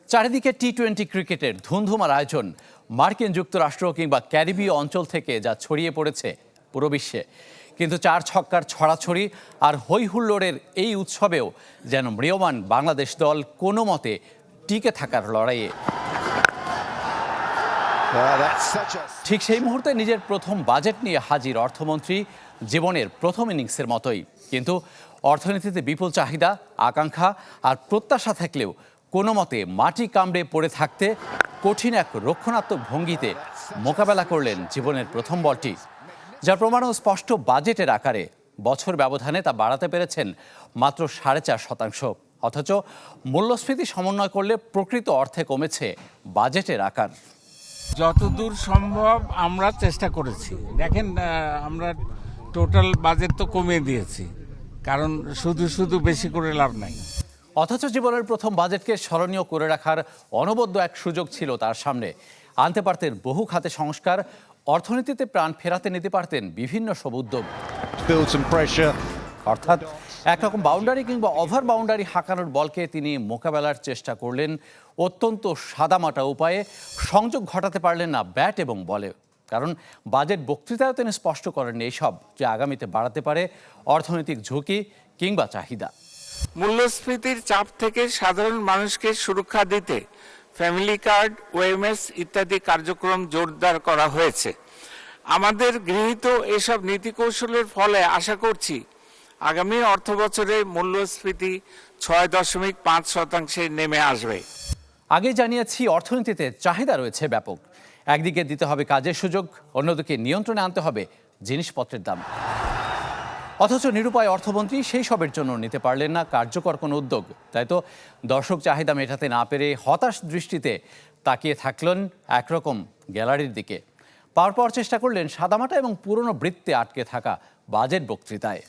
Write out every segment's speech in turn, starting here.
চারিদিকে টি-20 ক্রিকেটের ধুমধুমার আয়োজন মার্কিন যুক্তরাষ্ট্র কিংবা ক্যারিবীয় অঞ্চল থেকে যা ছড়িয়ে পড়েছে পুরো বিশ্বে। কিন্তু চার ছক্কার ছড়াছড়ি আর হই হুল্লোড়ের এই উৎসবেও যেন ম্রিয়মাণ বাংলাদেশ দল কোনো মতে টিকে থাকার লড়াইয়ে। ঠিক সেই মুহূর্তে নিজের প্রথম বাজেট নিয়ে হাজির অর্থমন্ত্রী, জীবনের প্রথম ইনিংসের মতোই। কিন্তু অর্থনীতিতে বিপুল চাহিদা, আকাঙ্ক্ষা আর প্রত্যাশা থাকলেও কোনো মতে মাটি কামড়ে পড়ে থাকতে কঠিন এক রক্ষণাত্মক ভঙ্গিতে মোকাবেলা করলেন জীবনের প্রথম বলটি, যার প্রমাণও স্পষ্ট বাজেটের আকারে। বছর ব্যবধানে তা বাড়াতে পেরেছেন মাত্র 4.5%। অথচ মূল্যস্ফীতি সমন্বয় করলে প্রকৃত অর্থে কমেছে বাজেটের আকার। যতদূর সম্ভব আমরা চেষ্টা করেছি। দেখেন, আমরা টোটাল বাজেট তো কমিয়ে দিয়েছি, কারণ শুধু বেশি করে লাভ নাই। অথচ জীবনের প্রথম বাজেটকে স্মরণীয় করে রাখার অনবদ্য এক সুযোগ ছিল তার সামনে। আনতে পারতেন বহু খাতে সংস্কার, অর্থনীতিতে প্রাণ ফেরাতে নিতে পারতেন বিভিন্ন সব উদ্যোগ। অর্থাৎ একরকম বাউন্ডারি কিংবা ওভার বাউন্ডারি হাঁকানোর বলকে তিনি মোকাবেলার চেষ্টা করলেন অত্যন্ত সাদামাটা উপায়ে। সংযোগ ঘটাতে পারলেন না ব্যাট এবং বলে, কারণ বাজেট বক্তৃতায় তিনি স্পষ্ট করেননি এইসব যে আগামীতে বাড়াতে পারে অর্থনৈতিক ঝুঁকি কিংবা চাহিদা। মূল্যস্ফীতির চাপ থেকে সাধারণ মানুষকে সুরক্ষা দিতে ফ্যামিলি কার্ড, ওএমএস ইত্যাদি কার্যক্রম জোরদার করা হয়েছে। আমাদের গৃহীত এসব নীতিকৌশলের ফলে আশা করছি আগামী অর্থবছরে মূল্যস্ফীতি 6.5% নেমে আসবে। আগে জানিয়েছি অর্থনীতিতে চাহিদা রয়েছে ব্যাপক। একদিকে দিতে হবে কাজের সুযোগ, অন্যদিকে নিয়ন্ত্রণে আনতে হবে জিনিসপত্রের দাম। অথচ নিরুপায় অর্থমন্ত্রী সেই সবের জন্য নিতে পারলেন না কার্যকর কোনো উদ্যোগ। তাই তো দর্শক চাহিদা মেটাতে না পেরে হতাশ দৃষ্টিতে তাকিয়ে থাকলেন একরকম গ্যালারির দিকে। পর চেষ্টা করলেন সাদামাটা এবং পুরনো বৃত্তে আটকে থাকা বাজেট বক্তৃতায়।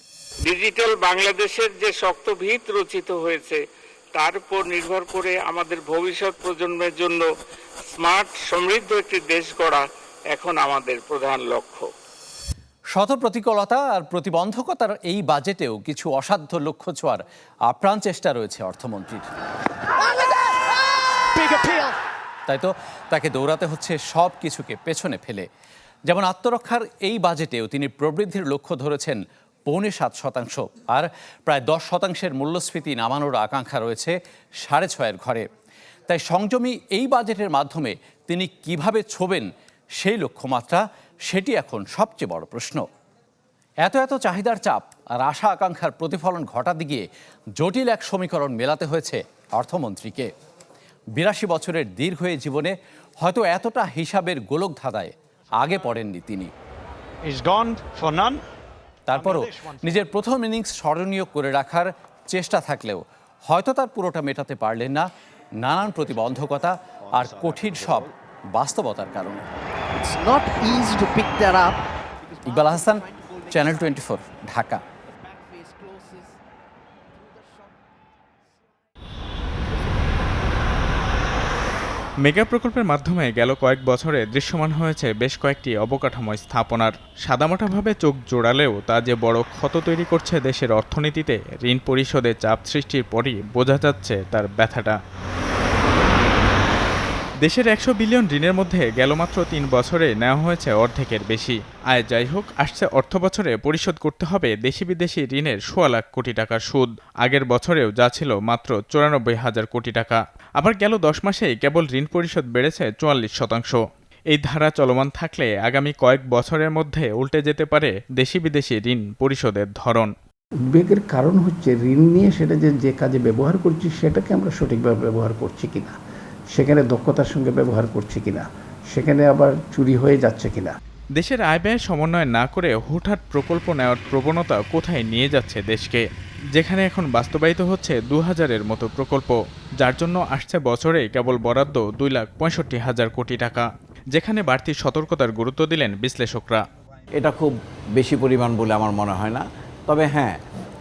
ডিজিটাল বাংলাদেশের যে শক্ত ভিত রচিত হয়েছে তার উপর নির্ভর করে আমাদের ভবিষ্যৎ প্রজন্মের জন্য স্মার্ট সমৃদ্ধ একটি দেশ গড়া এখন আমাদের প্রধান লক্ষ্য। শত প্রতিকূলতা আর প্রতিবন্ধকতার এই বাজেটেও কিছু অসাধ্য লক্ষ্য ছোঁয়ার আপ্রাণ চেষ্টা রয়েছে অর্থমন্ত্রীর। তাই তো তাকে দৌড়াতে হচ্ছে সব কিছুকে পেছনে ফেলে। যেমন আত্মরক্ষার এই বাজেটেও তিনি প্রবৃদ্ধির লক্ষ্য ধরেছেন 5.7%, আর প্রায় 10% মূল্যস্ফীতি নামানোর আকাঙ্ক্ষা রয়েছে 6.5 ঘরে। তাই সংযমী এই বাজেটের মাধ্যমে তিনি কিভাবে ছোবেন সেই লক্ষ্যমাত্রা, সেটি এখন সবচেয়ে বড় প্রশ্ন। এত চাহিদার চাপ আর আশা আকাঙ্ক্ষার প্রতিফলন ঘটাতে গিয়ে জটিল এক সমীকরণ মেলাতে হয়েছে অর্থমন্ত্রীকে। 82 বছরের দীর্ঘ এই জীবনে হয়তো এতটা হিসাবের গোলকধাঁধায় আগে পড়েননি তিনি। তারপরও নিজের প্রথম ইনিংস স্মরণীয় করে রাখার চেষ্টা থাকলেও হয়তো তার পুরোটা মেটাতে পারলেন না নানান প্রতিবন্ধকতা আর কঠিন সব বাস্তবতার কারণে। ইকবাল হাসান, চ্যানেল 24, ঢাকা। মেগা প্রকল্পের মাধ্যমে গেল কয়েক বছরে দৃশ্যমান হয়েছে বেশ কয়েকটি অবকাঠামো স্থাপনার। সাদামাটাভাবে চোখ জোড়ালেও তা যে বড় ক্ষত তৈরি করছে দেশের অর্থনীতিতে, ঋণ পরিশোধে চাপ সৃষ্টির পরই বোঝা যাচ্ছে তার ব্যথাটা। দেশের 100 বিলিয়ন ঋণের মধ্যে গেল মাত্র 3 বছরে নেওয়া হয়েছে অর্ধেকের বেশি। আয় যাই হোক, আসছে অর্থ বছরে পরিশোধ করতে হবে দেশি বিদেশি ঋণের 1.25 লাখ কোটি টাকার সুদ। আগের বছরেও যা ছিল মাত্র 94,000 কোটি টাকা। আবার গেল 10 মাসেই কেবল ঋণ পরিশোধ বেড়েছে 44%। এই ধারা চলমান থাকলে আগামী কয়েক বছরের মধ্যে উল্টে যেতে পারে দেশি বিদেশি ঋণ পরিশোধের ধরন। উদ্বেগের কারণ হচ্ছে ঋণ নিয়ে সেটা যে কাজে ব্যবহার করছি সেটাকে আমরা সঠিকভাবে ব্যবহার করছি কিনা, সেখানে দক্ষতার সঙ্গে ব্যবহার করছি কিনা, সেখানে আবার চুরি হয়ে যাচ্ছে কিনা। দেশের আয় ব্যয় সমন্বয় না করে হুটহাট প্রকল্প নেওয়ার প্রবণতা কোথায় নিয়ে যাচ্ছে দেশকে, যেখানে এখন বাস্তবায়িত হচ্ছে 2000-এর মতো প্রকল্প, যার জন্য আসছে বছরে কেবল বরাদ্দ 2,65,000 কোটি টাকা, যেখানে বাড়তি সতর্কতার গুরুত্ব দিলেন বিশ্লেষকরা। এটা খুব বেশি পরিমাণ বলে আমার মনে হয় না, তবে হ্যাঁ,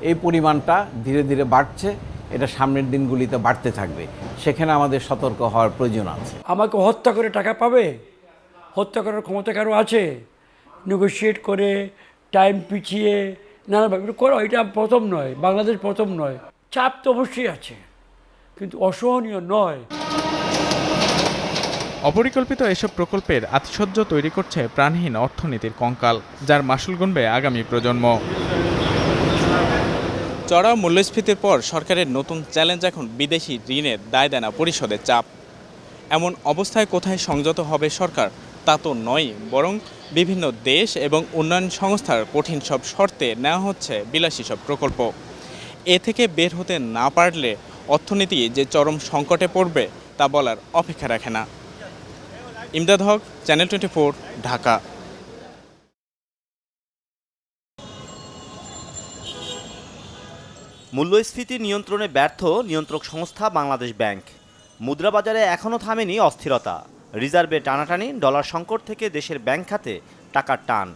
এই পরিমাণটা ধীরে ধীরে বাড়ছে, এটা সামনের দিনগুলিতে বাড়তে থাকবে, সেখানে আমাদের সতর্ক হওয়ার প্রয়োজন আছে। আমাকে হত্যা করে টাকা পাবে, হত্যা করার ক্ষমতা কারো আছে? নেগোশিয়েট করে টাইম পিছিয়ে নানাভাবে করো, এটা প্রথম নয়, বাংলাদেশ প্রথম নয়। চাপ তো অবশ্যই আছে, কিন্তু অসহনীয় নয়। অপরিকল্পিত এসব প্রকল্পের আতিশয্য তৈরি করছে প্রাণহীন অর্থনীতির কঙ্কাল, যার মাসুল গুনবে আগামী প্রজন্ম। চড়া মূল্যস্ফীতির পর সরকারের নতুন চ্যালেঞ্জ এখন বিদেশি ঋণের দায়দেনা পরিশোধের চাপ। এমন অবস্থায় কোথায় সংযত হবে সরকার তা তো নয়, বরং বিভিন্ন দেশ এবং উন্নয়ন সংস্থার কঠিন সব শর্তে নেওয়া হচ্ছে বিলাসী সব প্রকল্প। এ থেকে বের হতে না পারলে অর্থনীতি যে চরম সংকটে পড়বে তা বলার অপেক্ষা রাখে না। ইমদাদ হক, চ্যানেল 24, ঢাকা। মূল্যস্ফীতি নিয়ন্ত্রণে ব্যর্থ নিয়ন্ত্রক সংস্থা বাংলাদেশ ব্যাংক। মুদ্রাবাজারে এখনও থামেনি অস্থিরতা। রিজার্ভে টানাটানি, ডলার সংকট থেকে দেশের ব্যাংক খাতে টাকার টান,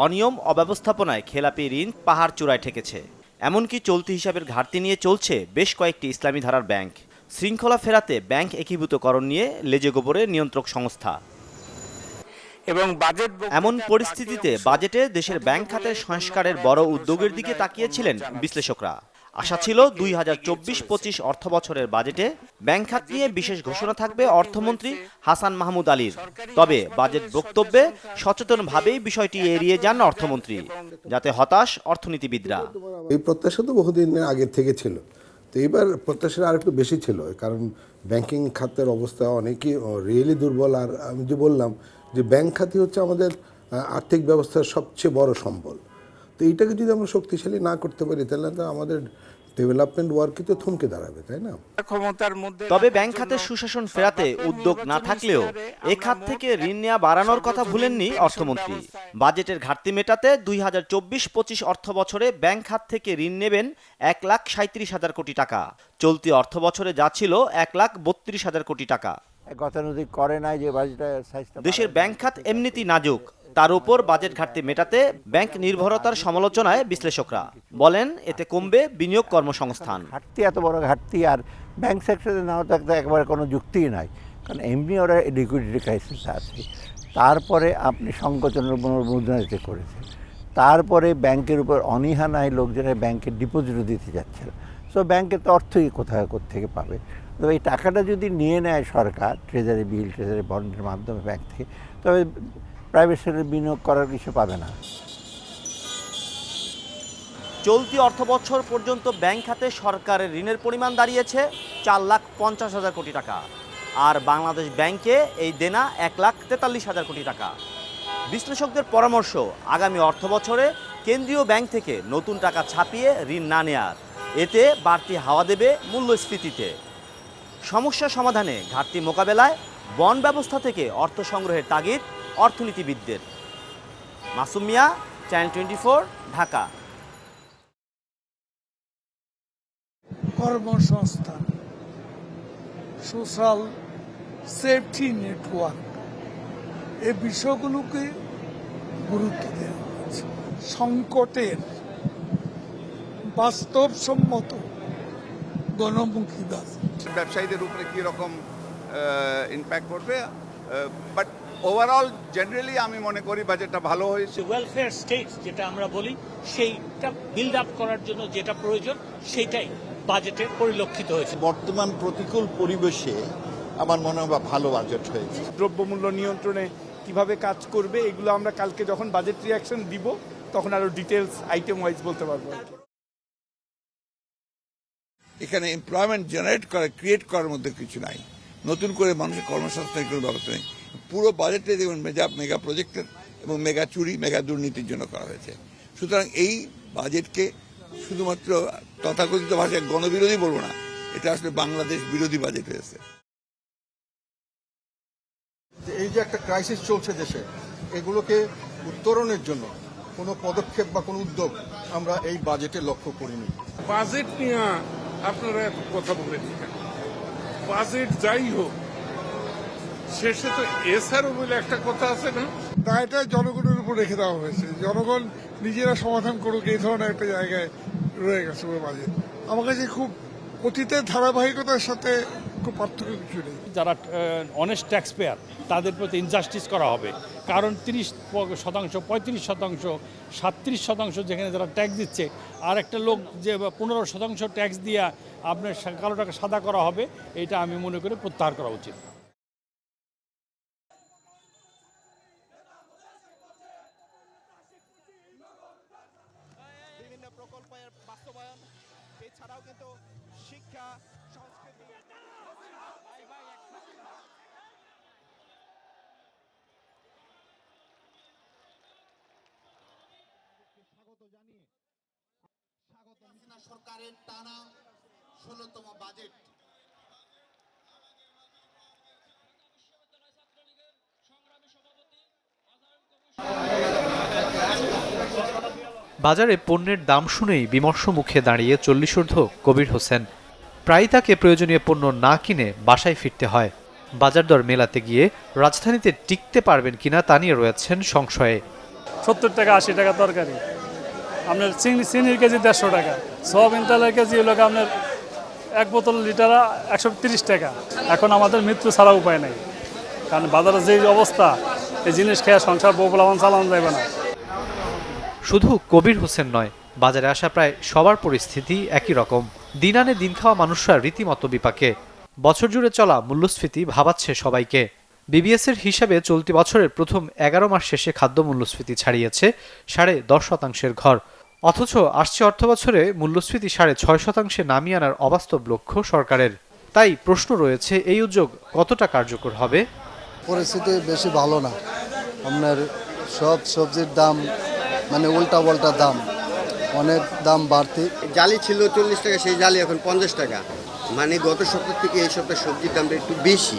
অনিয়ম অব্যবস্থাপনায় খেলাপি ঋণ পাহাড় চূড়ায় ঠেকেছে। এমনকি চলতি হিসাবের ঘাটতি নিয়ে চলছে বেশ কয়েকটি ইসলামী ধারার ব্যাংক। শৃঙ্খলা ফেরাতে ব্যাংক একীভূতকরণ নিয়ে লেজে গোবরে নিয়ন্ত্রক সংস্থা। এবং এমন পরিস্থিতিতে বাজেটে দেশের ব্যাংক খাতের সংস্কারের বড় উদ্যোগের দিকে তাকিয়েছিলেন বিশ্লেষকরা। আশা ছিল 2024-25 অর্থ বছরের বাজেটে ব্যাংক খাত নিয়ে বিশেষ ঘোষণা থাকবে অর্থমন্ত্রী হাসান মাহমুদ আলীর। তবে বাজেট বক্তব্যে সচেতনভাবেই বিষয়টি এড়িয়ে যান অর্থমন্ত্রী, যাতে হতাশ অর্থনীতিবিদরা। এই প্রত্যাশা তো বহুদিন আগের থেকে ছিল, তো এইবার প্রত্যাশা আর একটু বেশি ছিল, কারণ ব্যাংকিং খাতের অবস্থা অনেকই রিয়েলি দুর্বল। আর আমি যে বললাম যে ব্যাংক খাতই হচ্ছে আমাদের আর্থিক ব্যবস্থার সবচেয়ে বড় সম্বল। তো এইটাকে যদি আমরা শক্তিশালী না করতে পারি তাহলে তো আমাদের ডেভেলপমেন্ট ওয়ার্কই তো থমকে দাঁড়াবে, তাই না? ক্ষমতার মধ্যে তবে ব্যাংক খাতের সুশাসন ফেরাতে উদ্যোগ না থাকলেও এ খাত থেকে ঋণ নেওয়া বাড়ানোর কথা ভুলেননি অর্থমন্ত্রী। বাজেটের ঘাটতি মেটাতে 2024-25 অর্থ বছরে ব্যাংক খাত থেকে ঋণ নেবেন 1,37,000 কোটি টাকা। চলতি অর্থ বছরে যা ছিল 1,32,000 কোটি টাকা। গতানুগতিক করে নাই যে দেশের ব্যাংক খাত এমনিতেই নাজুক, তার উপর বাজেট ঘাটতি মেটাতে ব্যাংক নির্ভরতার সমালোচনায় বিশ্লেষকরা বলেন এতে কমবে বিনিয়োগ কর্মসংস্থান। ঘাটতি এত বড় ঘাটতি আর ব্যাংক সেক্টরে নাও থাকতে একেবারে কোনো যুক্তিই নাই, কারণ এমনি ওরা লিকুইডিটি ক্রাইসিস আছে। তারপরে আপনি সংকোচনের পুনর্মুদ্রণাতে করেছেন, তারপরে ব্যাংকের উপর অনীহা নাই, লোকজনের ব্যাংকের ডিপোজিটও দিতে যাচ্ছে না। সো ব্যাংকের তো অর্থই কোথেকে পাবে? তবে এই টাকাটা যদি নিয়ে নেয় সরকার ট্রেজারি বিল, ট্রেজারি বন্ডের মাধ্যমে ব্যাংক থেকে, তবে প্রাইভেট সেক্টরে বিনিয়োগ করার কিছু পাবে না। চলতি অর্থ বছর পর্যন্ত ব্যাংক খাতে সরকারের ঋণের পরিমাণ দাঁড়িয়েছে 4,50,000 কোটি টাকা, আর বাংলাদেশ ব্যাংকে এই দেনা 1,43,000 কোটি টাকা। বিশ্লেষকদের পরামর্শ, আগামী অর্থ বছরে কেন্দ্রীয় ব্যাংক থেকে নতুন টাকা ছাপিয়ে ঋণ না নেয়ার, এতে বাড়তি হাওয়া দেবে মূল্যস্ফীতিতে। সমস্যা সমাধানে, ঘাটতি মোকাবেলায় বন্ড ব্যবস্থা থেকে অর্থ সংগ্রহের তাগিদ অর্থনীতিবিদদের। মাসুম মিয়া, চ্যানেল 24, ঢাকা। কর্মসংস্থান, সোশ্যাল সেফটি নেটওয়ার্ক, এই বিষয়গুলোকে গুরুত্ব দেওয়া হয়েছে। সংকটের বাস্তবসম্মত গণমুখী ব্যবসায়ীদের উপরে কী রকম ইম্প্যাক্ট করবে, বাট ওভারঅল জেনারেলি আমি মনে করি বাজেটটা ভালো হয়েছে। ওয়েলফেয়ার স্টেট যেটা আমরা বলি, সেইটা বিল্ড আপ করার জন্য যেটা প্রয়োজন সেইটাই বাজেটে পরিলক্ষিত হয়েছে। বর্তমান প্রতিকূল পরিবেশে আমার মনে হয় ভালো বাজেট হয়েছে। দ্রব্যমূল্য নিয়ন্ত্রণে কিভাবে কাজ করবে এগুলো আমরা কালকে যখন বাজেট রিঅ্যাকশন দিব তখন আরো ডিটেলস আইটেম ওয়াইজ বলতে পারবো। এখানে এমপ্লয়মেন্ট জেনারেট করা, ক্রিয়েট করার মধ্যে কিছু নাই, নতুন করে মানুষের কর্মসংস্থানের কোনো ব্যবস্থা নেই। পুরো বাজেটে দেখবেন মেগা প্রজেক্টের এবং মেগা চুরি, মেগা দুর্নীতির জন্য করা হয়েছে। সুতরাং এই বাজেটকে শুধুমাত্র তথাকথিত ভাষায় গণবিরোধী বলবো না, এটা আসলে বাংলাদেশ বিরোধী বাজেট হয়েছে। এই যে একটা ক্রাইসিস চলছে দেশে, এগুলোকে উত্তরণের জন্য কোনো পদক্ষেপ বা কোনো উদ্যোগ আমরা এই বাজেটে লক্ষ্য করিনি। বাজেট নিয়ে আপনারা এত কথা বলেন, বাজেট যাই হোক শেষে তো এসআরও বলে একটা কথা আছে না, দায়টা জনগণের উপর রেখে দেওয়া হয়েছে। জনগণ নিজেরা সমাধান করুক, এই ধরনের একটা জায়গায় রয়ে গেছে বাজেট। আমার কাছে খুব অতীতের ধারাবাহিকতার সাথে খুব পার্থক্য কিছু নেই। যারা অনেস্ট ট্যাক্স পেয়ার তাদের প্রতি ইনজাস্টিস করা হবে, কারণ 30%, 35%, 37% যেখানে যারা ট্যাক্স দিচ্ছে, আর একটা লোক যে 15% ট্যাক্স দিয়ে আপনার কালো টাকা সাদা করা হবে, এটা আমি মনে করি প্রত্যাহার করা উচিত। প্রকল্পের বাস্তবায়ন, এছাড়াও কিন্তু শিক্ষা, সংস্কৃতি। সরকারের টানা 16তম বাজেট। বাজারে পণ্যের দাম শুনেই বিমর্ষ মুখে দাঁড়িয়ে 40 ঊর্ধ্ব কবির হোসেন। প্রায়ই তাকে প্রয়োজনীয় পণ্য না কিনে বাসায় ফিরতে হয়। বাজার দর মেলাতে গিয়ে রাজধানীতে টিকতে পারবেন কিনা তা নিয়ে রয়েছেন সংশয়ে। 70 টাকা 80 টাকা তরকারি, আপনার চিনির কেজি 150 টাকা, সয়াবিন তেলের কেজি হলো আপনার 1 বোতল লিটার 130 টাকা। এখন আমাদের মৃত্যু ছাড়া উপায় নেই, কারণ বাজারে যে অবস্থা, এই জিনিস খেয়ে সংসার বউলাবান চালানো যাবে না। শুধু কবির হোসেন নয়, বাজারে আসা প্রায় সবার পরিস্থিতি একই রকম। দিন আনে দিন খাওয়া মানুষরা রীতিমতো বিপাকে। বছর জুড়ে চলা মূল্যস্ফীতি ভাবাচ্ছে সবাইকে। বিবিএসের হিসাবে চলতি বছরের প্রথম 11 মাস শেষে খাদ্য মূল্যস্ফীতি ছাড়িয়েছে 10.5% ঘর। অথচ আসছে অর্থবছরে মূল্যস্ফীতি 6.5% নামিয়ে আনার অবাস্তব লক্ষ্য সরকারের। তাই প্রশ্ন রয়েছে, এই উদ্যোগ কতটা কার্যকর হবে? পরিস্থিতি বেশি ভালো না। আপনার সব সবজির দাম মানে উল্টা পাল্টা দাম, অনেক দাম বাড়তি। জালি ছিল 40 টাকা, সেই জালি এখন 50 টাকা। মানে গত সপ্তাহ থেকে এই সপ্তাহে সবজির দামটা একটু বেশি।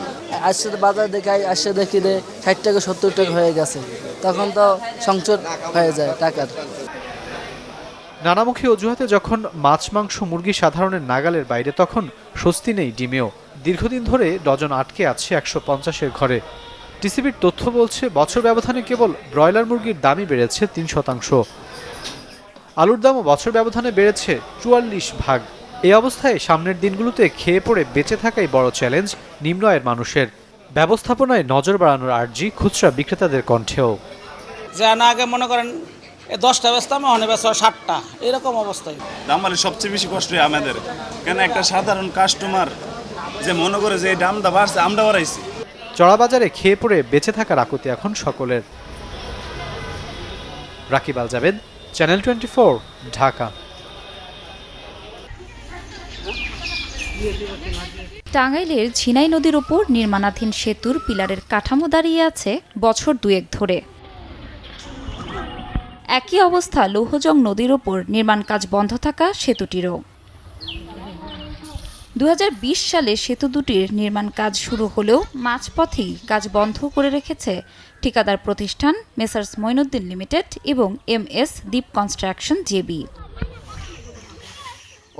আসছে বাজার দেখাই, আসছে দেখি 60 টাকা 70 টাকা হয়ে গেছে, তখন তো সংকট হয়ে যায় টাকার। নানামুখী অজুহাতে যখন মাছ মাংস মুরগি সাধারণের নাগালের বাইরে, তখন স্বস্তি নেই ডিমেও। দীর্ঘদিন ধরে ডজন আটকে আছে 150-এর ঘরে। টিসিবির তথ্য বলছে, বছর ব্যবধানে কেবল ব্রয়লার মুরগির দামই বেড়েছে 3%। আলুর দামও বছর ব্যবধানে বেড়েছে 44 ভাগ। এই অবস্থায় সামনের দিনগুলোতে খেয়ে পড়ে বেঁচে থাকাই বড় চ্যালেঞ্জ নিম্ন আয়ের মানুষের। ব্যবস্থাপনায় নজর বাড়ানোর আর্জি খুচরা বিক্রেতাদের কণ্ঠেও। যা না আগে মনে করেন 10টা বেচতাম, অনেক বেচা 60টা, এরকম অবস্থায়। দাম বাড়লে সবচেয়ে বেশি কষ্ট হয় আমাদের, কেন একটা সাধারণ কাস্টমার যে মনে করে যে এই দামটা বাড়ছে, আমরা বাড়াইছি। চড়া বাজারে খেয়ে পড়ে বেঁচে থাকার আকুতি এখন সকলের। রাকিব আল জাবেদ, চ্যানেল 24, ঢাকা। টাঙ্গাইলের ঝিনাই নদীর ওপর নির্মাণাধীন সেতুর পিলারের কাঠামো দাঁড়িয়ে আছে বছর 2 ধরে। একই অবস্থা লৌহজং নদীর ওপর নির্মাণ কাজ বন্ধ থাকা সেতুটিরও। 2020 সালে সেতু দুটির নির্মাণ কাজ শুরু হলেও মাঝপথেই কাজ বন্ধ করে রেখেছে ঠিকাদার প্রতিষ্ঠান মেসার্স মঈনুদ্দিন লিমিটেড এবং MS দ্বীপ কনস্ট্রাকশন জেবি।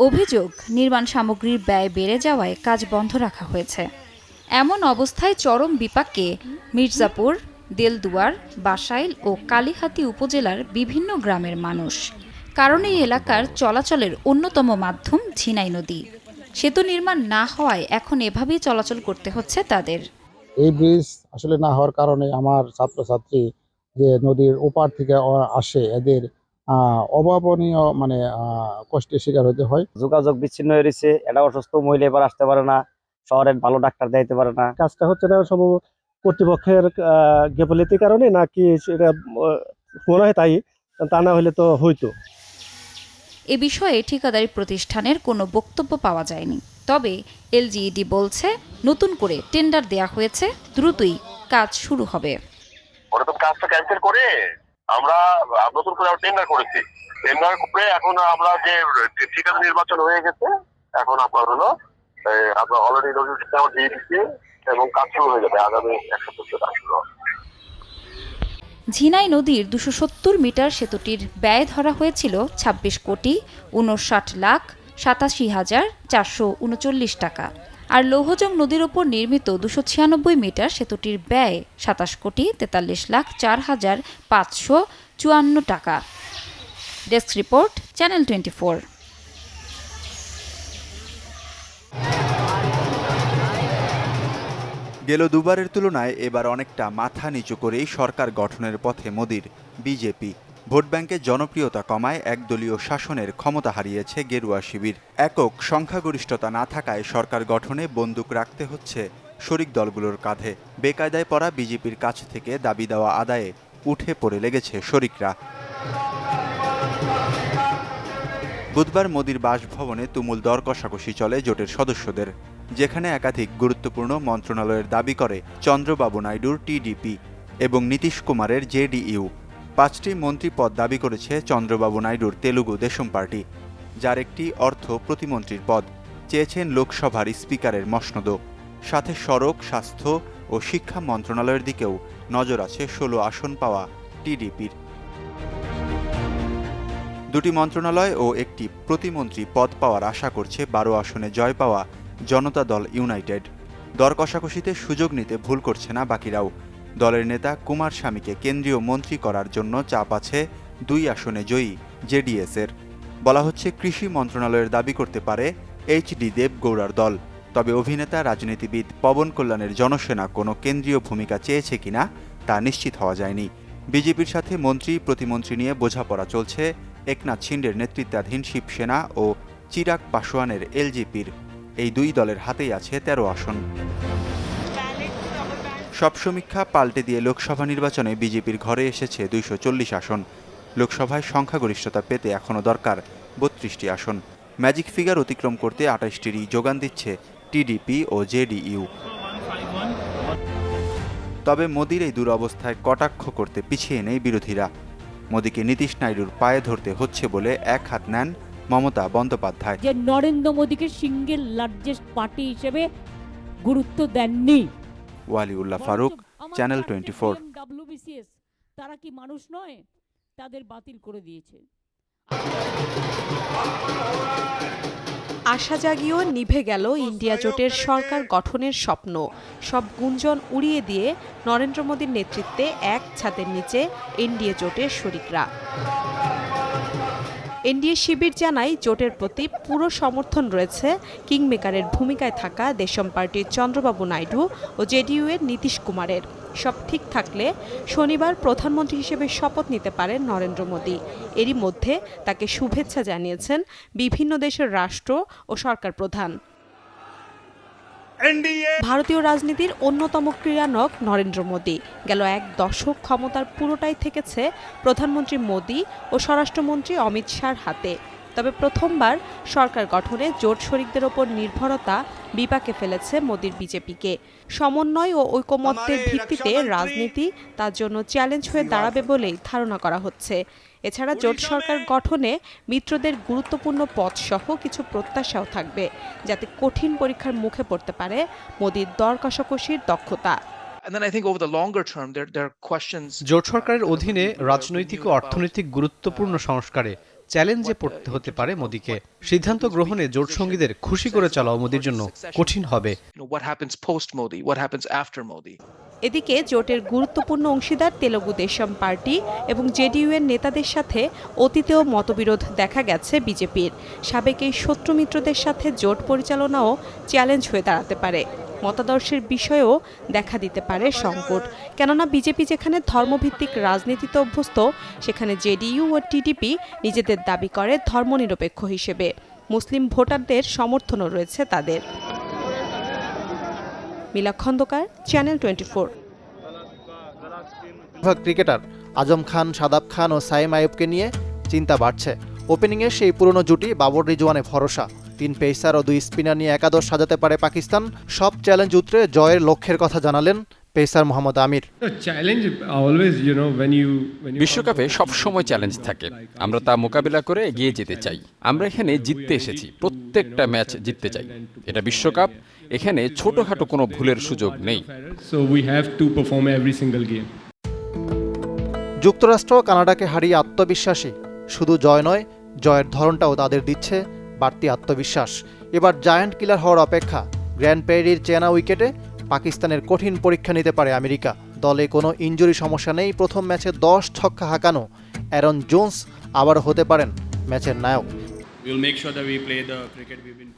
অভিযোগ, নির্মাণ সামগ্রীর ব্যয় বেড়ে যাওয়ায় কাজ বন্ধ রাখা হয়েছে। এমন অবস্থায় চরম বিপাকে মির্জাপুর, দেলদুয়ার, বাসাইল ও কালিহাতী উপজেলার বিভিন্ন গ্রামের মানুষ। কারণ এই এলাকার চলাচলের অন্যতম মাধ্যম ঝিনাই নদী। সেতু নির্মাণ না হওয়ায় এখন এভাবেই চলাচল করতে হচ্ছে তাদের। এই ব্রিজ আসলে না হওয়ার কারণে আমার ছাত্রছাত্রী যে নদীর ওপার থেকে আসে, এদের অভাবনীয় মানে কষ্টের শিকার হতে হয়। যোগাযোগ বিচ্ছিন্ন হয়ে রয়েছে, এটা অসুস্থ মহিলা এবার আসতে পারে না, শহরের ভালো ডাক্তার দিতে পারে না। কাজটা হচ্ছে না সব কর্তৃপক্ষের গাফিলতির কারণে, নাকি এটা মনে হয় তাই, তা না হলে তো হইতো। এ বিষয়ে ঠিকাদারি প্রতিষ্ঠানের কোনো বক্তব্য পাওয়া যায়নি। তবে LGED বলছে, নতুন করে টেন্ডার দেয়া হয়েছে, দ্রুতই কাজ শুরু হবে। ওরা তো কাজটা ক্যান্সেল করে আমরা নতুন করে টেন্ডার করেছি। টেন্ডার করে এখন আমরা যে ঠিকাদার নির্বাচন হয়ে গেছে, এখন আপনার হলো আপনার অলরেডি নোটিফিকেশন দিয়ে দিচ্ছি এবং কাজ শুরু হয়ে যাবে আগামী 1 সপ্তাহে কাজ শুরু হবে। ঝিনাই নদীর 270 মিটার সেতুটির ব্যয় ধরা হয়েছিল 26,59,87,439 টাকা। আর লৌহজং নদীর ওপর নির্মিত 296 মিটার সেতুটির ব্যয় 27,43,04,554 টাকা। Desk report, channel 24। গেল দুবারের তুলনায় এবার অনেকটা মাথা নিচু করেই সরকার গঠনের পথে মোদির বিজেপি। ভোট ব্যাংকের জনপ্রিয়তা কমায় একদলীয় শাসনের ক্ষমতা হারিয়েছে গেরুয়া শিবির। একক সংখ্যাগরিষ্ঠতা না থাকায় সরকার গঠনে বন্দুক রাখতে হচ্ছে শরিক দলগুলোর কাঁধে। বেকায়দায় পড়া বিজেপির কাছ থেকে দাবি দেওয়া আদায়ে উঠে পড়ে লেগেছে শরিকরা। বুধবার মোদির বাসভবনে তুমুল দর কষাকষি চলে জোটের সদস্যদের, যেখানে একাধিক গুরুত্বপূর্ণ মন্ত্রণালয়ের দাবি করে চন্দ্রবাবু নাইডুর টিডিপি এবং নীতিশ কুমারের জেডিইউ। 5টি মন্ত্রী পদ দাবি করেছে চন্দ্রবাবু নাইডুর তেলুগু দেশম পার্টি, যার একটি অর্থ প্রতিমন্ত্রীর পদ চেয়েছেন লোকসভার স্পিকারের মসনদ। সাথে সড়ক, স্বাস্থ্য ও শিক্ষা মন্ত্রণালয়ের দিকেও নজর আছে 16 আসন পাওয়া টিডিপির। 2টি মন্ত্রণালয় ও একটি প্রতিমন্ত্রী পদ পাওয়ার আশা করছে 12 আসনে জয় পাওয়া জনতা দল ইউনাইটেড। দর কষাকষিতে সুযোগ নিতে ভুল করছে না বাকিরাও। দলের নেতা কুমার স্বামীকে কেন্দ্রীয় মন্ত্রী করার জন্য চাপ আছে 2 আসনে জয়ী জেডিএস-এর। বলা হচ্ছে কৃষি মন্ত্রণালয়ের দাবি করতে পারে এইচ.ডি. দেবগৌড়ার দল। তবে অভিনেতা রাজনীতিবিদ পবন কল্যাণের জনসেনা কোনো কেন্দ্রীয় ভূমিকা চেয়েছে কিনা তা নিশ্চিত হওয়া যায়নি। বিজেপির সাথে মন্ত্রী প্রতিমন্ত্রী নিয়ে বোঝাপড়া চলছে একনাথ শিন্ডের নেতৃত্বাধীন শিবসেনা ও চিরাগ পাসোয়ানের এলজেপির। এই 2 দলের হাতেই আছে 13 আসন। সব সমীক্ষা পাল্টে দিয়ে লোকসভা নির্বাচনে বিজেপির ঘরে এসেছে 240 আসন। লোকসভায় সংখ্যাগরিষ্ঠতা পেতে এখনও দরকার 32টি আসন। ম্যাজিক ফিগার অতিক্রম করতে 28টিরই যোগান দিচ্ছে টিডিপি ও জেডিইউ। তবে মোদির এই দুরবস্থায় কটাক্ষ করতে পিছিয়ে নেই বিরোধীরা। মোদিকে নীতিশ নাইডুর পায়ে ধরতে হচ্ছে বলে এক হাত নেন মমতা বন্দ্যোপাধ্যায়। যে নরেন্দ্র মোদীকে সিঙ্গেল লার্জেস্ট পার্টি হিসেবে গুরুত্ব দেননি। ওয়ালিউল্লাহ ফারুক, চ্যানেল 24। তারা কি মানুষ নয়? তাদের বাতিল করে দিয়েছে। আশা জাগিয়েও নিভে গেল ইন্ডিয়া জোটের সরকার গঠনের স্বপ্ন। সব গুঞ্জন উড়িয়ে দিয়ে নরেন্দ্র মোদীর নেতৃত্বে এক ছাদের নিচে এনডিএ জোটের শরিকরা। এনডিএ শিবির জানায় জোটের প্রতি পুরো সমর্থন রয়েছে কিংমেকারের ভূমিকায় থাকা দেশম পার্টির চন্দ্রবাবু নাইডু ও জেডিইউ এর নীতিশ কুমারের। সব ঠিক থাকলে শনিবার প্রধানমন্ত্রী হিসেবে শপথ নিতে পারেন নরেন্দ্র মোদী। এরই মধ্যে তাকে শুভেচ্ছা জানিয়েছেন বিভিন্ন দেশের রাষ্ট্র ও সরকার প্রধান। ভারতীয় রাজনীতির অন্যতম ক্রীড়ানক নরেন্দ্র মোদী। গেল 1 দশক ক্ষমতার পুরোটাই থেকেছে প্রধানমন্ত্রী মোদী ও স্বরাষ্ট্রমন্ত্রী অমিত শাহর হাতে। তবে প্রথমবার সরকার গঠনে জোট শরিকদের ওপর নির্ভরতা বিপাকে ফেলেছে মোদীর বিজেপিকে। সমন্বয় ও ঐকমত্যের ভিত্তিতে রাজনীতি তার জন্য চ্যালেঞ্জ হয়ে দাঁড়াবে বলেই ধারণা করা হচ্ছে। এছাড়া জোট সরকার গঠনে মিত্রদের গুরুত্বপূর্ণ পদসহ কিছু প্রত্যাশাও থাকবে, যাতে কঠিন পরীক্ষার মুখে পড়তে পারে মোদীর দর কষাকষির দক্ষতা। জোট সরকারের অধীনে রাজনৈতিক ও অর্থনৈতিক গুরুত্বপূর্ণ সংস্কারে চ্যালেঞ্জে পড়তে হতে পারে মোদীকে। সিদ্ধান্ত গ্রহণে জোট সঙ্গীদের খুশি করে চলাও মোদীর জন্য কঠিন হবে। এদিকে জোটের গুরুত্বপূর্ণ অংশীদার তেলুগু দেশম পার্টি এবং জেডিইউ এর নেতাদের সাথে অতীতেও মতবিরোধ দেখা গেছে বিজেপির। সাবেক এই শত্রু মিত্রদের সাথে জোট পরিচালনাও চ্যালেঞ্জ হয়ে দাঁড়াতে পারে। মতাদর্শের বিষয়েও দেখা দিতে পারে সংকট। কেননা বিজেপি যেখানে ধর্মভিত্তিক রাজনীতিতে অভ্যস্ত, সেখানে জেডিইউ ও টিডিপি নিজেদের দাবি করে ধর্মনিরপেক্ষ হিসেবে। মুসলিম ভোটারদের সমর্থনও রয়েছে তাদের। মিলা খন্দকার, চ্যানেল 24। ক্রিকেটার আজম খান, শাদাব খান ও সাইম আইয়ুবকে নিয়ে চিন্তা বাড়ছে। ওপেনিংয়ে সেই পুরনো জুটি বাবর রিজওয়ানে ভরসা। 3 পেসার ও 2 স্পিনার নিয়ে একাদশ সাজাতে পারে পাকিস্তান। সব চ্যালেঞ্জ উতরে জয়ের লক্ষ্যের কথা জানালেন পেসার মোহাম্মদ আমির। বিশ্বকাপে সবসময় চ্যালেঞ্জ থাকে, আমরা তা মোকাবিলা করে এগিয়ে যেতে চাই। আমরা এখানে জিততে এসেছি, প্রত্যেকটা ম্যাচ জিততে চাই। এটা বিশ্বকাপ, এখানে ছোটখাটো কোনো ভুলের সুযোগ নেই। যুক্তরাষ্ট্র কানাডাকে হারিয়ে আত্মবিশ্বাসী। শুধু জয় নয়, জয়ের ধরনটাও তাদের দিচ্ছে বাড়তি আত্মবিশ্বাস। এবার জায়ান্ট কিলার হওয়ার অপেক্ষা। গ্র্যান্ড প্রেরির চেনা উইকেটে পাকিস্তানের কঠিন পরীক্ষা নিতে পারে আমেরিকা। দলে কোনো ইনজুরি সমস্যা নেই। প্রথম ম্যাচে 10 ছক্কা হাঁকানো অ্যারন জোন্স আবার হতে পারেন ম্যাচের নায়ক।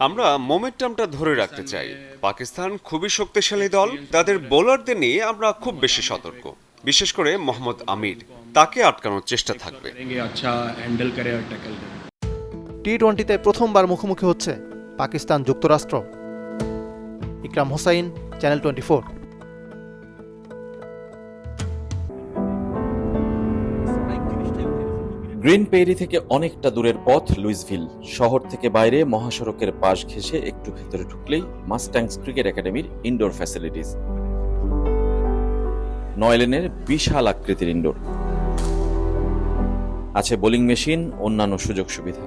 আমরা মোমেন্টামটা ধরে রাখতে চাই। পাকিস্তান খুবই শক্তিশালী দল, তাদের বোলারদের নিয়ে আমরা খুব বেশি সতর্ক, বিশেষ করে মোহাম্মদ আমির। তাকে আটকানোর চেষ্টা থাকবে। টি-20তে প্রথমবার মুখোমুখি হচ্ছে পাকিস্তান যুক্তরাষ্ট্র। ইকরাম হোসাইন, চ্যানেল 24। গ্রিন পেরি থেকে অনেকটা দূরের পথ লুইসভিল। শহর থেকে বাইরে মহাসড়কের পাশ ঘেঁষে একটু ভেতরে ঢুকলেই মাস্ট্যাংস ক্রিকেট একাডেমির ইনডোর ফ্যাসিলিটিস। 9 লেনের বিশাল আকৃতির ইনডোর, আছে বোলিং মেশিন, অন্যান্য সুযোগ সুবিধা।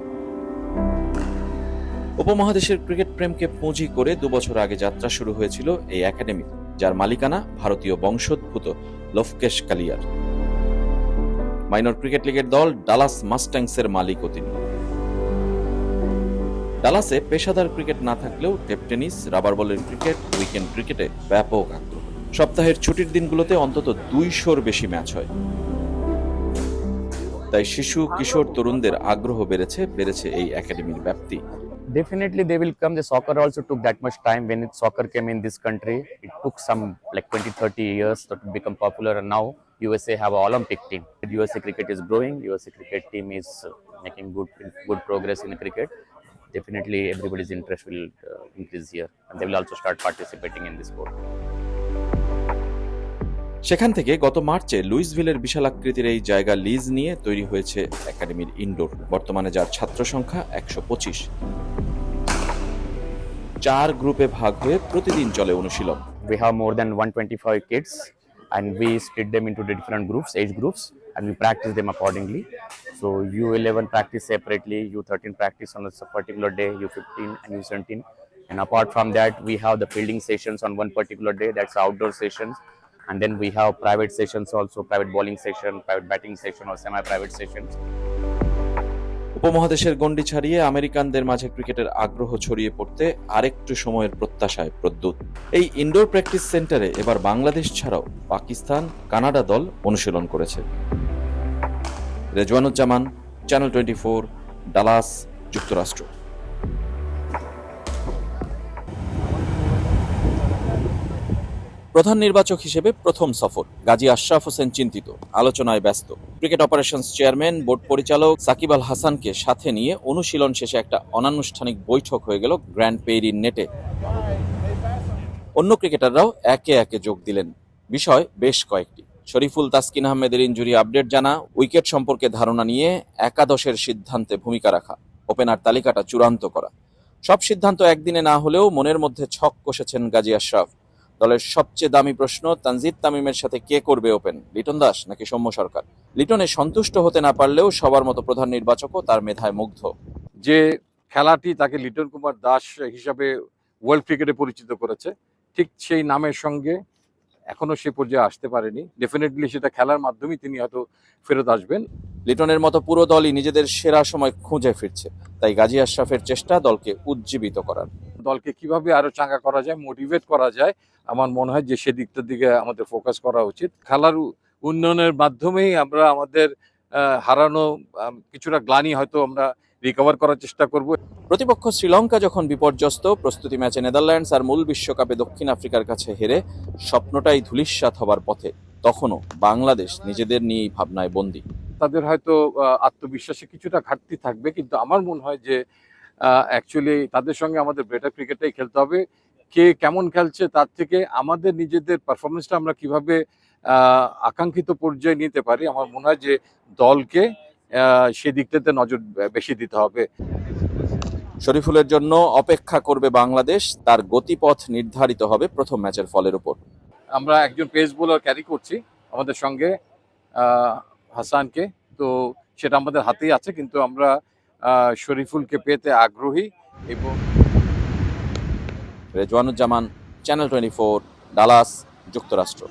উপমহাদেশের ক্রিকেট প্রেমকে পুঁজি করে 2 বছর আগে যাত্রা শুরু হয়েছিল এই একাডেমি, যার মালিকানা ভারতীয় বংশোদ্ভূত লোফকেশ কালিয়ার। মাইনর ক্রিকেট লিগের দল ডালাস মাস্ট্যাংসের মালিকও তিনি। ডালাসে পেশাদার ক্রিকেট না থাকলেও টেপ টেনিস, রাবার বলের ক্রিকেট, উইকেন্ড ক্রিকেটে ব্যাপক আগ্রহ। সপ্তাহের ছুটির দিনগুলোতে অন্তত 200-র বেশি ম্যাচ হয়। তাই শিশু, কিশোর, তরুণদের আগ্রহ বেড়েছে এই একাডেমির ব্যাপ্তি। Definitely they will come. The soccer also took that much time. When soccer came in this country, it took some like 20-30 years to become popular, and now USA have an Olympic team. USA cricket is growing. USA cricket team is making good progress in cricket. Definitely everybody's interest will increase here, and they will also start participating in this sport. সেখান থেকে গত মার্চে লুইসভিলের বিশাল আকৃতির এই জায়গা lease নিয়ে তৈরি হয়েছে একাডেমির ইনডোর, বর্তমানে যার ছাত্র সংখ্যা 125। 4 গ্রুপে ভাগ হয়ে প্রতিদিন চলে অনুশীলন। We have more than 125 kids, and we split them into the different groups, age groups, and we practice them accordingly. So U11 practice separately, U13 practice on a particular day, U15 and U17. And apart from that, we have the fielding sessions on one particular day, that's outdoor sessions. And then we have private sessions also, private bowling session, private batting session or semi-private sessions. উপমহাদেশের গণ্ডি ছাড়িয়ে আমেরিকানদের মাঝে ক্রিকেটের আগ্রহ ছড়িয়ে পড়তে আরেকটু সময়ের প্রত্যাশায় প্রদ্যুৎ। এই ইনডোর প্র্যাকটিস সেন্টারে এবার বাংলাদেশ ছাড়াও পাকিস্তান, কানাডা দল অনুশীলন করেছে। রেজওয়ানুজ্জামান, চ্যানেল 24, ডালাস, যুক্তরাষ্ট্র। প্রধান নির্বাচক হিসেবে প্রথম সফর, গাজী আশরাফ হোসেন চিন্তিত, আলোচনায় ব্যস্ত। ক্রিকেট অপারেশনস চেয়ারম্যান, বোর্ড পরিচালক সাকিব আল হাসানকে সাথে নিয়ে অনুশীলন শেষে একটা অনানুষ্ঠানিক বৈঠক হয়ে গেল গ্র্যান্ড পেইরির নেটে। অন্য ক্রিকেটাররাও একে একে যোগ দিলেন। বিষয় বেশ কয়েকটি: শরীফুল, তাসকিন আহমেদের ইনজুরি আপডেট জানা, উইকেট সম্পর্কে ধারণা নিয়ে একাদশের সিদ্ধান্তে ভূমিকা রাখা, ওপেনার তালিকাটা চূড়ান্ত করা। সব সিদ্ধান্ত একদিনে না হলেও মনের মধ্যে ছক কষেছেন গাজী আশরাফ। দলের সবচেয়ে দামি প্রশ্ন, তানজিদ তামিমের সাথে কে করবে ওপেন, লিটন দাস নাকি সৌম্য সরকার? লিটনে সন্তুষ্ট হতে না পারলেও সবার মতো প্রধান নির্বাচকও তার মেধায় মুগ্ধ। যে খেলাটি তাকে লিটন কুমার দাস হিসাবে ওয়ার্ল্ড ক্রিকেটে পরিচিত করেছে, ঠিক সেই নামের সঙ্গে এখনো সে পর্যায়ে আসতে পারেনি। ডেফিনেটলি সেটা খেলার মাধ্যমেই তিনি হয়তো ফেরত আসবেন। লিটনের মতো পুরো দলই নিজেদের সেরা সময় খুঁজে ফিরছে, তাই গাজী আশরাফের চেষ্টা দলকে উজ্জীবিত করার। দলকে কিভাবে আরো চাঙ্গা করা যায়, মোটিভেট করা যায়, আমার মনে হয় যে সেদিকটার দিকে আমাদের ফোকাস করা উচিত। খেলার উন্নয়নের মাধ্যমেই আমরা আমাদের হারানো কিছুটা গ্লানি হয়তো আমরা রিকভার করার চেষ্টা করব। প্রতিপক্ষ শ্রীলঙ্কা যখন বিপর্যস্ত, প্রস্তুতি ম্যাচে নেদারল্যান্ডস আর মূল বিশ্বকাপে দক্ষিণ আফ্রিকার কাছে হেরে স্বপ্নটাই ধূলিসাৎ হবার পথে, তখনও বাংলাদেশ নিজেদের নিয়েই ভাবনায় বন্দী। তাদের হয়তো আত্মবিশ্বাসে কিছুটা ঘাটতি থাকবে, কিন্তু আমার মনে হয় যে অ্যাকচুয়ালি তাদের সঙ্গে আমাদের বেটার ক্রিকেটটাই খেলতে হবে। কে কেমন খেলছে তার থেকে আমাদের নিজেদের পারফরমেন্সটা আমরা কিভাবে আকাঙ্ক্ষিত পর্যায়ে নিতে পারি, আমার মনে হয় যে দলকে সেদিকটাতে নজর বেশি দিতে হবে। শরীফুলের জন্য অপেক্ষা করবে বাংলাদেশ, তার গতিপথ নির্ধারিত হবে প্রথম ম্যাচের ফলের উপর। আমরা একজন পেস বোলার ক্যারি করছি আমাদের সঙ্গে, হাসানকে, তো সেটা আমাদের হাতেই আছে, কিন্তু আমরা শরীফুলকে পেতে আগ্রহী। এবং রেজওয়ানুজ্জামান, চ্যানেল 24, ডালাস, যুক্তরাষ্ট্র।